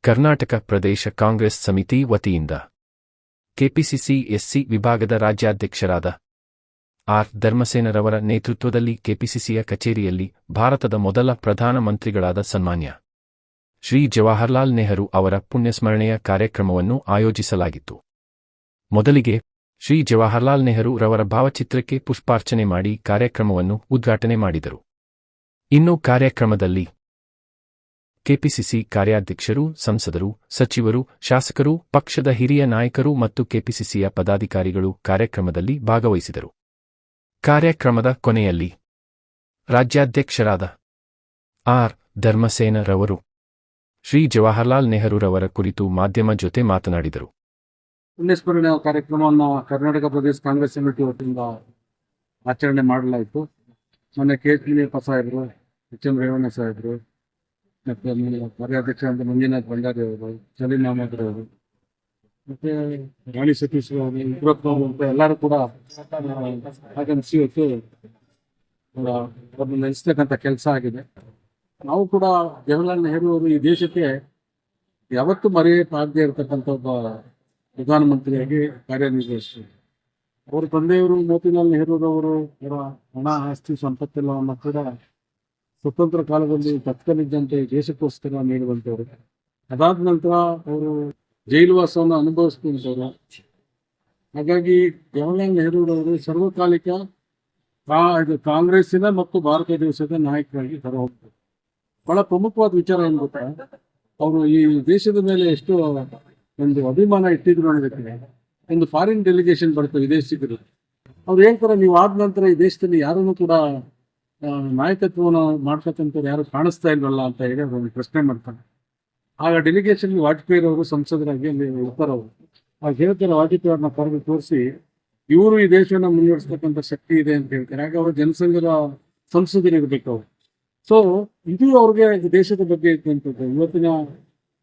ಕರ್ನಾಟಕ ಪ್ರದೇಶ ಕಾಂಗ್ರೆಸ್ ಸಮಿತಿ ವತಿಯಿಂದ KPCC SC ವಿಭಾಗದ ರಾಜ್ಯಾಧ್ಯಕ್ಷರಾದ ಆರ್. ಧರ್ಮಸೇನರವರ ನೇತೃತ್ವದಲ್ಲಿ ಕೆಪಿಸಿಸಿಯ ಕಚೇರಿಯಲ್ಲಿ ಭಾರತದ ಮೊದಲ ಪ್ರಧಾನಮಂತ್ರಿಗಳಾದ ಸನ್ಮಾನ್ಯ ಶ್ರೀ ಜವಾಹರಲಾಲ್ ನೆಹರು ಅವರ ಪುಣ್ಯಸ್ಮರಣೆಯ ಕಾರ್ಯಕ್ರಮವನ್ನು ಆಯೋಜಿಸಲಾಗಿತ್ತು. ಮೊದಲಿಗೆ ಶ್ರೀ ಜವಾಹರಲಾಲ್ ನೆಹರು ರವರ ಭಾವಚಿತ್ರಕ್ಕೆ ಪುಷ್ಪಾರ್ಚನೆ ಮಾಡಿ ಕಾರ್ಯಕ್ರಮವನ್ನು ಉದ್ಘಾಟನೆ ಮಾಡಿದರು. ಇನ್ನು ಕಾರ್ಯಕ್ರಮದಲ್ಲಿ ಕೆಪಿಸಿಸಿ ಕಾರ್ಯಾಧ್ಯಕ್ಷರು, ಸಂಸದರು, ಸಚಿವರು, ಶಾಸಕರು, ಪಕ್ಷದ ಹಿರಿಯ ನಾಯಕರು ಮತ್ತು ಕೆಪಿಸಿಸಿಯ ಪದಾಧಿಕಾರಿಗಳು ಕಾರ್ಯಕ್ರಮದಲ್ಲಿ ಭಾಗವಹಿಸಿದರು. ಕಾರ್ಯಕ್ರಮದ ಕೊನೆಯಲ್ಲಿ ರಾಜ್ಯಾಧ್ಯಕ್ಷರಾದ ಆರ್. ಧರ್ಮಸೇನರವರು ಶ್ರೀ ಜವಾಹರಲಾಲ್ ನೆಹರುರವರ ಕುರಿತು ಮಾಧ್ಯಮ ಜೊತೆ ಮಾತನಾಡಿದರು. ಪುಣ್ಯಸ್ಮರಣೆ ಕಾರ್ಯಕ್ರಮವನ್ನು ಕರ್ನಾಟಕ ಪ್ರದೇಶ ಕಾಂಗ್ರೆಸ್ ಸಮಿತಿ ವತಿಯಿಂದ ಆಚರಣೆ ಮಾಡಲಾಯಿತು. ಮೊನ್ನೆ ಕೆ.ಎಚ್. ಸಾಹೇಬರು, ಎಚ್.ಎಂ. ರೇವಣ್ಣ ಸಾಹೇಬರು, ಮತ್ತು ಕಾರ್ಯಾಧ್ಯಕ್ಷ ಅಂತ ಮಂಜುನಾಥ್ ಭಂಡಾರಿ ಅವರು, ಸಲೀಂ ಅಹಮದ್ ಅವರು, ಮತ್ತು ರಾಣಿ ಸತೀಶ್ ಅವರು, ಇಬ್ರಪ್ಪ ಅಂತ ಎಲ್ಲರೂ ಕೂಡ ಆಗಮಿಸಿ ಇವತ್ತು ಅವ್ರನ್ನ ನೆನೆಸ್ತಕ್ಕಂಥ ಕೆಲಸ ಆಗಿದೆ. ನಾವು ಕೂಡ ಜವಾಹರಲಾಲ್ ನೆಹರು ಅವರು ಈ ದೇಶಕ್ಕೆ ಯಾವತ್ತೂ ಮರೆಯಕ್ಕಾಗದೇ ಇರತಕ್ಕಂಥ ಒಬ್ಬ ಪ್ರಧಾನಮಂತ್ರಿಯಾಗಿ ಕಾರ್ಯನಿರ್ವಹಿಸಿದರು. ಅವರ ತಂದೆಯವರು ಮೋತಿಲಾಲ್ ನೆಹರೂರವರು ಅವರ ಹಣ, ಆಸ್ತಿ, ಸಂಪತ್ತೆಲ್ಲವನ್ನು ಕೂಡ ಸ್ವತಂತ್ರ ಕಾಲದಲ್ಲಿ ತತ್ಕಲಿದ್ದಂತೆ ದೇಶಕ್ಕೋಸ್ಕರ ನೀಡುವಂಥವ್ರು. ಅದಾದ ನಂತರ ಅವರು ಜೈಲುವಾಸವನ್ನು ಅನುಭವಿಸಿದಂಥವ್ರು. ಹಾಗಾಗಿ ಜವಾಹರಲಾಲ್ ನೆಹರೂರವರು ಸರ್ವಕಾಲಿಕ ಕಾಂಗ್ರೆಸ್ಸಿನ ಮತ್ತು ಭಾರತ ದೇಶದ ನಾಯಕರಾಗಿ ಹೊರಹೋಗ್ತಾರೆ. ಬಹಳ ಪ್ರಮುಖವಾದ ವಿಚಾರ ಏನು ಗೊತ್ತಾ, ಅವರು ಈ ದೇಶದ ಮೇಲೆ ಎಷ್ಟು ಒಂದು ಅಭಿಮಾನ ಇಟ್ಟಿದ್ರು ಅನ್ನೋದಕ್ಕೆ ಒಂದು ಫಾರಿನ್ ಡೆಲಿಗೇಷನ್ ಬರುತ್ತೆ, ವಿದೇಶಿಗರು. ಅವ್ರು ಹೇಳ್ತಾರೆ, ನೀವು ಆದ ನಂತರ ಈ ದೇಶದಲ್ಲಿ ಯಾರನ್ನು ಕೂಡ ನಾಯಕತ್ವವನ್ನು ಮಾಡ್ತಕ್ಕಂಥವ್ರು ಯಾರು ಕಾಣಿಸ್ತಾ ಇಲ್ವಲ್ಲ ಅಂತ ಹೇಳಿ ಅವ್ರು ಪ್ರಶ್ನೆ ಮಾಡ್ತಾರೆ. ಆಗ ಡೆಲಿಗೇಷನ್ ವಾಜಪೇಯಿ ಅವರು ಸಂಸದರಾಗಿ ಅಲ್ಲಿ ಇರ್ತಾರವರು. ಆಗ ಹೇಳ್ತಾರೆ, ವಾಜಪೇಯಿ ಅವ್ರನ್ನ ಕರೆದು ತೋರಿಸಿ, ಇವರು ಈ ದೇಶವನ್ನು ಮುನ್ನಡೆಸ್ತಕ್ಕಂಥ ಶಕ್ತಿ ಇದೆ ಅಂತ ಹೇಳ್ತಾರೆ. ಆಗ ಅವರು ಜನಸಂಘದ ಸಂಸದರಿರ್ಬೇಕು ಅವರು. ಸೊ ಇದು ಅವ್ರಿಗೆ ದೇಶದ ಬಗ್ಗೆ ಇದ್ದಂಥದ್ದು. ಇವತ್ತಿನ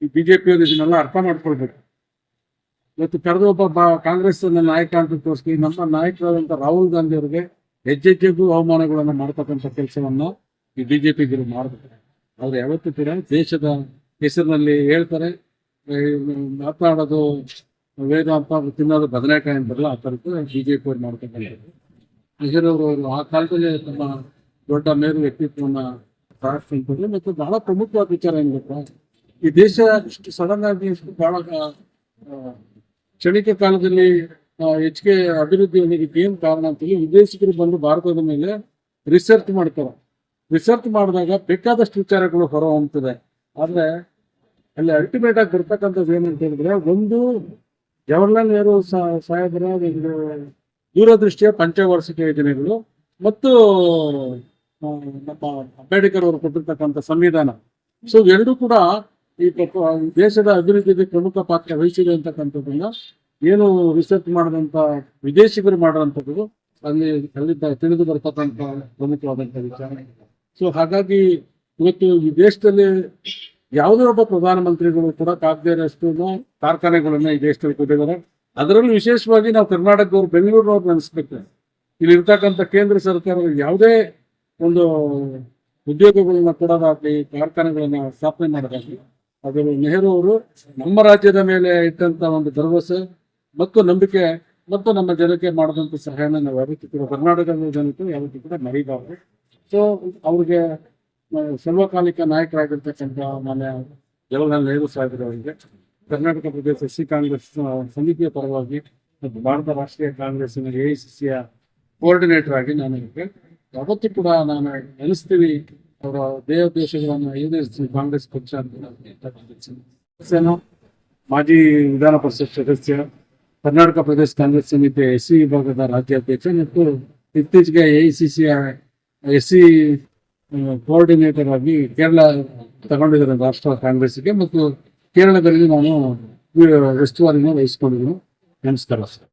ಈ ಬಿಜೆಪಿಯವರು ಇದನ್ನೆಲ್ಲ ಅರ್ಥ ಮಾಡ್ಕೊಳ್ಬೇಕು. ಇವತ್ತು ಕರೆದು ಒಬ್ಬ ಕಾಂಗ್ರೆಸ್ ನಾಯಕ ಅಂತ ತೋರಿಸಿ ನಮ್ಮ ನಾಯಕರಾದಂಥ ರಾಹುಲ್ ಗಾಂಧಿ ಅವರಿಗೆ ಹೆಜ್ಜೆಜ್ಜೆಗೂ ಅವಮಾನಗಳನ್ನು ಮಾಡ್ತಕ್ಕಂಥ ಕೆಲಸವನ್ನ ಈ ಬಿಜೆಪಿಗರು ಮಾಡ್ತಾರೆ. ಅವ್ರು ಯಾವತ್ತೂ ಕೂಡ ದೇಶದ ಹೆಸರಿನಲ್ಲಿ ಹೇಳ್ತಾರೆ, ಮಾತನಾಡೋದು ವೇದ ಅಂತ ತಿನ್ನೋದು ಬದನೆಕಾಯಿ ಅಂತಾರಲ್ಲ, ಆ ಥರದ್ದು ಬಿಜೆಪಿ ಅವ್ರು ಮಾಡ್ತಕ್ಕಂಥದ್ದು. ನೆಹರೂರವರು ಆ ಕಾಲದಲ್ಲಿ ತಮ್ಮ ದೊಡ್ಡ ಮೇರು ವ್ಯಕ್ತಿತ್ವವನ್ನ ಸಾಧಿಸಿದ್ರು. ಮತ್ತು ಬಹಳ ಪ್ರಮುಖವಾದ ವಿಚಾರ ಏನ್ ಗೊತ್ತಾ, ಈ ದೇಶ ಇಷ್ಟು ಸಡನ್ ಆಗಿ ಬಹಳ ಕ್ಷಣಿಕ ಕಾಲದಲ್ಲಿ ಹೆಚ್ಚಿಗೆ ಅಭಿವೃದ್ಧಿ ಅನ್ನೋದಕ್ಕೆ ಏನು ಕಾರಣ ಅಂತೇಳಿ ವಿದೇಶಿಗರು ಬಂದು ಭಾರತದ ಮೇಲೆ ರಿಸರ್ಚ್ ಮಾಡ್ತಾರೆ. ರಿಸರ್ಚ್ ಮಾಡಿದಾಗ ಬೇಕಾದಷ್ಟು ವಿಚಾರಗಳು ಹೊರ ಹೊಮ್ಮುತ್ತದೆ. ಆದ್ರೆ ಅಲ್ಲಿ ಅಲ್ಟಿಮೇಟ್ ಆಗಿ ಬರ್ತಕ್ಕಂಥದ್ದು ಏನಂತ ಹೇಳಿದ್ರೆ, ಒಂದು ಜವಾಹರಲಾಲ್ ನೆಹರು ಸಾಹೇಬರ ಒಂದು ದೂರದೃಷ್ಟಿಯ ಪಂಚವಾರ್ಷಿಕ ಯೋಜನೆಗಳು ಮತ್ತು ನಮ್ಮ ಅಂಬೇಡ್ಕರ್ ಅವರು ಕೊಟ್ಟಿರ್ತಕ್ಕಂಥ ಸಂವಿಧಾನ. ಸೊ ಎರಡೂ ಕೂಡ ಈ ದೇಶದ ಅಭಿವೃದ್ಧಿಗೆ ಪ್ರಮುಖ ಪಾತ್ರ ವಹಿಸಿದೆ ಅಂತಕ್ಕಂಥದ್ದನ್ನ ಏನು ರಿಸರ್ಚ್ ಮಾಡಿದಂಥ ವಿದೇಶಿಗರು ಮಾಡೋಂಥದ್ದು ಅಲ್ಲಿದ್ದ ತಿಳಿದು ಬರ್ತಕ್ಕಂಥ ಪ್ರಮುಖವಾದಂಥ ವಿಚಾರ. ಸೊ ಹಾಗಾಗಿ ಇವತ್ತು ಈ ದೇಶದಲ್ಲಿ ಯಾವುದೇ ಒಬ್ಬ ಪ್ರಧಾನಮಂತ್ರಿಗಳು ಕೂಡ ಆಗದೇ ಇರೋಷ್ಟು ಕಾರ್ಖಾನೆಗಳನ್ನ ಈ ದೇಶದಲ್ಲಿ ಕೊಟ್ಟಿದ್ದಾರೆ. ಅದರಲ್ಲೂ ವಿಶೇಷವಾಗಿ ನಾವು ಕರ್ನಾಟಕದವ್ರು, ಬೆಂಗಳೂರಿನವ್ರು ನೆನೆಸ್ಬೇಕು. ಇಲ್ಲಿ ಇರ್ತಕ್ಕಂಥ ಕೇಂದ್ರ ಸರ್ಕಾರ ಯಾವುದೇ ಒಂದು ಉದ್ಯೋಗಗಳನ್ನ ಕೊಡೋದಾಗ್ಲಿ, ಕಾರ್ಖಾನೆಗಳನ್ನ ಸ್ಥಾಪನೆ ಮಾಡೋದಾಗ್ಲಿ, ಅದು ನೆಹರು ಅವರು ನಮ್ಮ ರಾಜ್ಯದ ಮೇಲೆ ಇಟ್ಟಂತ ಒಂದು ಭರವಸೆ ಮತ್ತು ನಂಬಿಕೆ ಮತ್ತು ನಮ್ಮ ಜನಕ್ಕೆ ಮಾಡಿದಂಥ ಸಹಾಯನ ನಾವು ಯಾವತ್ತೂ ಕೂಡ ಕರ್ನಾಟಕದ ಜನತೆ ಯಾವತ್ತೂ ಕೂಡ ಮರೀಬಾರ್ದು. ಸೊ ಅವ್ರಿಗೆ ಸರ್ವಕಾಲಿಕ ನಾಯಕರಾಗಿರ್ತಕ್ಕಂಥ ಮಾನ್ಯ ಜವಾಹರಲಾಲ್ ನೆಹರು ಸಾಹೇಬರವರಿಗೆ ಕರ್ನಾಟಕ ಪ್ರದೇಶ ಎಸ್ಸಿ ಕಾಂಗ್ರೆಸ್ ಸಮಿತಿಯ ಪರವಾಗಿ ಮತ್ತು ಭಾರತ ರಾಷ್ಟ್ರೀಯ ಕಾಂಗ್ರೆಸ್ಸಿನ AICCಯ ಕೋಆರ್ಡಿನೇಟರ್ ಆಗಿ ನಾನು ಯಾವತ್ತೂ ಕೂಡ ನಾನು ನೆನೆಸ್ತೀವಿ ಅವರ ದೇಶಗಳನ್ನು ಏನಿಸ್ತೀವಿ ಕಾಂಗ್ರೆಸ್ ಪಕ್ಷ ಅಂತ. ಮಾಜಿ ವಿಧಾನ ಪರಿಷತ್ ಸದಸ್ಯ, ಕರ್ನಾಟಕ ಪ್ರದೇಶ ಕಾಂಗ್ರೆಸ್ ಸಮಿತಿಯ ಎಸ್ಸಿ ವಿಭಾಗದ ರಾಜ್ಯಾಧ್ಯಕ್ಷ ಮತ್ತು ಇತ್ತೀಚೆಗೆ AICCಯ ಎಸ್ಸಿ ಕೋಆರ್ಡಿನೇಟರ್ ಆಗಿ ಕೇರಳ ತಗೊಂಡಿದ್ದಾರೆ ರಾಷ್ಟ್ರ ಕಾಂಗ್ರೆಸ್ಗೆ. ಮತ್ತು ಕೇರಳದಲ್ಲಿ ನಾನು ಉಸ್ತುವಾರಿನ ವಹಿಸ್ಕೊಂಡಿದ್ದೀನಿ. ನಮಸ್ಕಾರ ಸರ್.